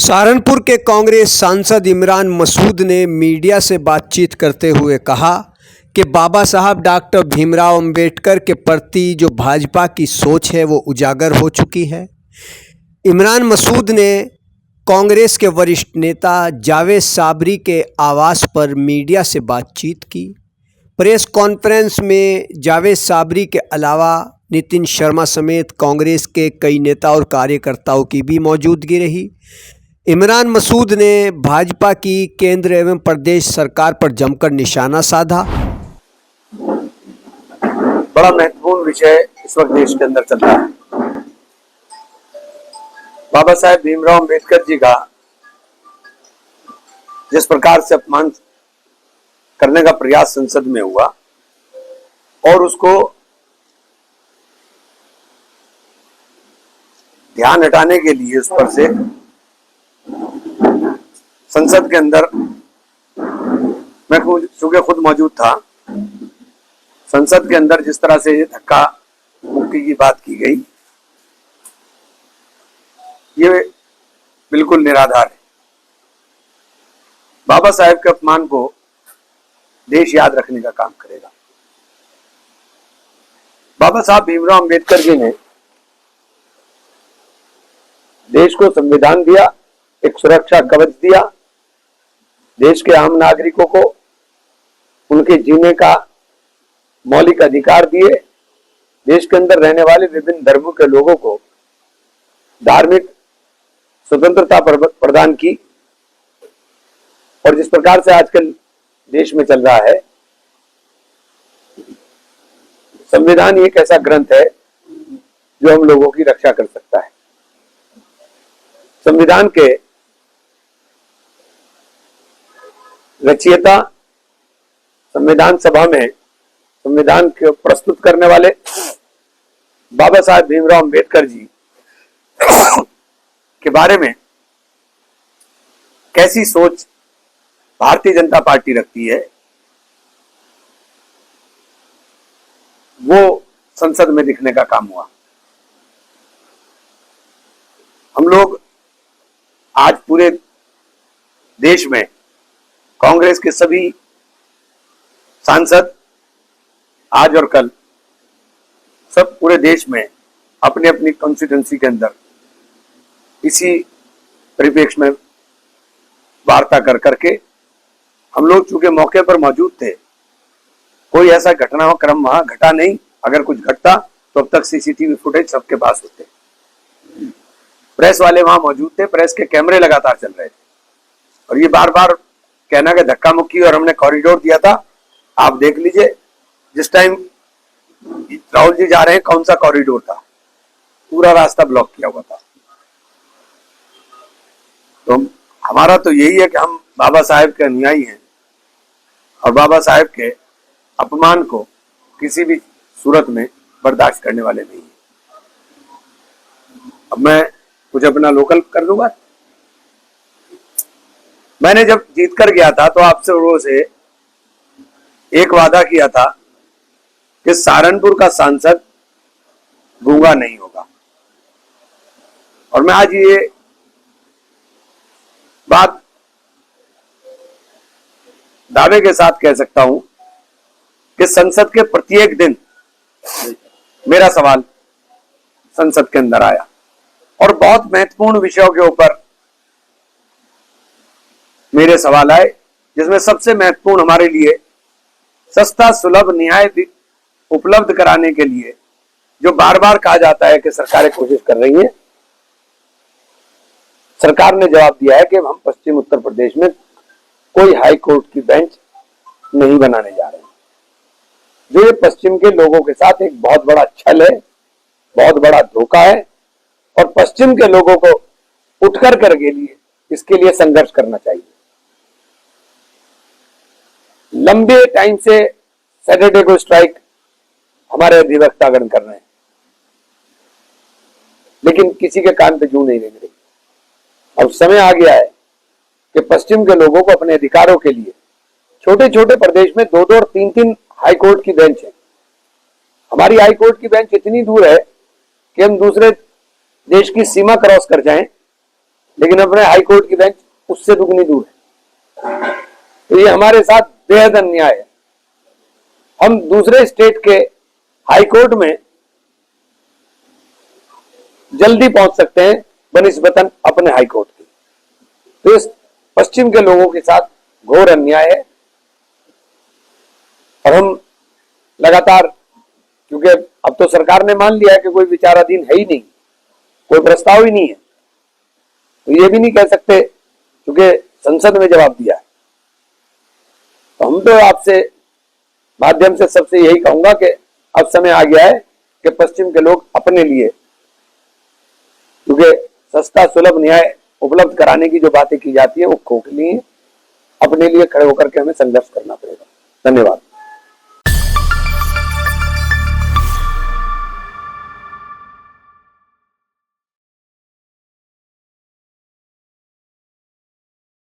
सहारनपुर के कांग्रेस सांसद इमरान मसूद ने मीडिया से बातचीत करते हुए कहा कि बाबा साहब डॉक्टर भीमराव अंबेडकर के प्रति जो भाजपा की सोच है वो उजागर हो चुकी है। इमरान मसूद ने कांग्रेस के वरिष्ठ नेता जावेद साबरी के आवास पर मीडिया से बातचीत की। प्रेस कॉन्फ्रेंस में जावेद साबरी के अलावा नितिन शर्मा समेत कांग्रेस के कई नेता और कार्यकर्ताओं की भी मौजूदगी रही। इमरान मसूद ने भाजपा की केंद्र एवं प्रदेश सरकार पर जमकर निशाना साधा। बड़ा महत्वपूर्ण विषय इस वक्त देश के अंदर चल रहा है। बाबा साहेब भीमराव अंबेडकर जी का जिस प्रकार से अपमान करने का प्रयास संसद में हुआ और उसको ध्यान हटाने के लिए उस पर से संसद के अंदर मैं चूंकि खुद मौजूद था, संसद के अंदर जिस तरह से धक्का मुक्की की बात की गई, ये बिल्कुल निराधार है। बाबा साहेब के अपमान को देश याद रखने का काम करेगा। बाबा साहब भीमराव अंबेडकर जी ने देश को संविधान दिया, एक सुरक्षा कवच दिया, देश के आम नागरिकों को उनके जीने का मौलिक अधिकार दिए, देश के अंदर रहने वाले विभिन्न धर्मों के लोगों को धार्मिक स्वतंत्रता प्रदान की। और जिस प्रकार से आजकल देश में चल रहा है, संविधान एक ऐसा ग्रंथ है जो हम लोगों की रक्षा कर सकता है। संविधान के रचयिता, संविधान सभा में संविधान को प्रस्तुत करने वाले बाबा साहेब भीमराव अंबेडकर जी के बारे में कैसी सोच भारतीय जनता पार्टी रखती है, वो संसद में दिखने का काम हुआ। हम लोग आज पूरे देश में कांग्रेस के सभी सांसद आज और कल सब पूरे देश में अपनी अपनी कॉन्स्टिट्यूंसी के अंदर इसी परिप्रेक्ष्य में वार्ता कर करके हम लोग चूंकि मौके पर मौजूद थे, कोई ऐसा घटनाक्रम वहां घटा नहीं। अगर कुछ घटता तो अब तक सीसीटीवी फुटेज सबके पास होते। प्रेस वाले वहां मौजूद थे, प्रेस के कैमरे लगातार चल रहे थे और ये बार बार कहना कि धक्का मुक्की और हमने कॉरिडोर दिया था। आप देख लीजिए, जिस टाइम राहुल जी जा रहे हैं, कौन सा कॉरिडोर था, पूरा रास्ता ब्लॉक किया हुआ था। तो हमारा तो यही है कि हम बाबा साहेब के अनुयायी हैं और बाबा साहेब के अपमान को किसी भी सूरत में बर्दाश्त करने वाले नहीं है। अब मैं कुछ अपना लोकल कर दूंगा। मैंने जब जीत कर गया था तो आपसे लोगों से एक वादा किया था कि सहारनपुर का सांसद गूंगा नहीं होगा, और मैं आज ये बात दावे के साथ कह सकता हूं कि संसद के प्रत्येक दिन मेरा सवाल संसद के अंदर आया और बहुत महत्वपूर्ण विषयों के ऊपर मेरे सवाल आए, जिसमें सबसे महत्वपूर्ण हमारे लिए सस्ता सुलभ न्याय उपलब्ध कराने के लिए जो बार बार कहा जाता है कि सरकारें कोशिश कर रही हैं। सरकार ने जवाब दिया है कि हम पश्चिम उत्तर प्रदेश में कोई हाई कोर्ट की बेंच नहीं बनाने जा रहे हैं। जो ये पश्चिम के लोगों के साथ एक बहुत बड़ा छल है, बहुत बड़ा धोखा है और पश्चिम के लोगों को उठकर करके लिए इसके लिए संघर्ष करना चाहिए। लंबे टाइम से सैटरडे को स्ट्राइक हमारे अधिवक्तागण कर रहे हैं, लेकिन किसी के कान पे जूं नहीं रेंग रही। अब समय आ गया है कि पश्चिम के लोगों को अपने अधिकारों के लिए छोटे छोटे प्रदेश में 2-2 और 3-3 हाई कोर्ट की बेंच है। हमारी हाई कोर्ट की बेंच इतनी दूर है कि हम दूसरे देश की सीमा क्रॉस कर जाएं लेकिन अपने हाई कोर्ट की बेंच उससे दुगनी दूर है। तो ये हमारे साथ बेहद अन्याय है। हम दूसरे स्टेट के हाई कोर्ट में जल्दी पहुंच सकते हैं बनिस्बतन अपने हाई कोर्ट की। तो इस पश्चिम के लोगों के साथ घोर अन्याय है और हम लगातार, क्योंकि अब तो सरकार ने मान लिया है कि कोई विचाराधीन है ही नहीं, कोई प्रस्ताव ही नहीं है, तो ये भी नहीं कह सकते क्योंकि संसद में जवाब दिया है। तो हम तो आपसे माध्यम से सबसे यही कहूंगा कि अब समय आ गया है कि पश्चिम के लोग अपने लिए, क्योंकि सस्ता सुलभ न्याय उपलब्ध कराने की जो बातें की जाती है वो खोखली है, अपने लिए खड़े होकर के हमें संघर्ष करना पड़ेगा। धन्यवाद।